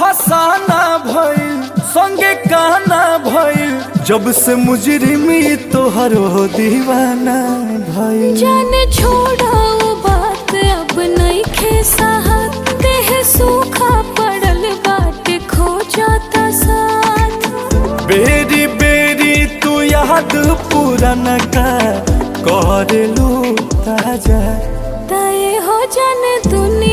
फसाना भइल संगे कहना भइल, जब से मुजरिमी तोहर हो दीवाना भइल। जाने छोड़ा वो बात अब नहीं खे साहत, देह सूखा पड़ल बाटे खो जाता साथ। बेरी बेरी तू याद पुराना का कर लू ताजा, तय हो जाने दुनिया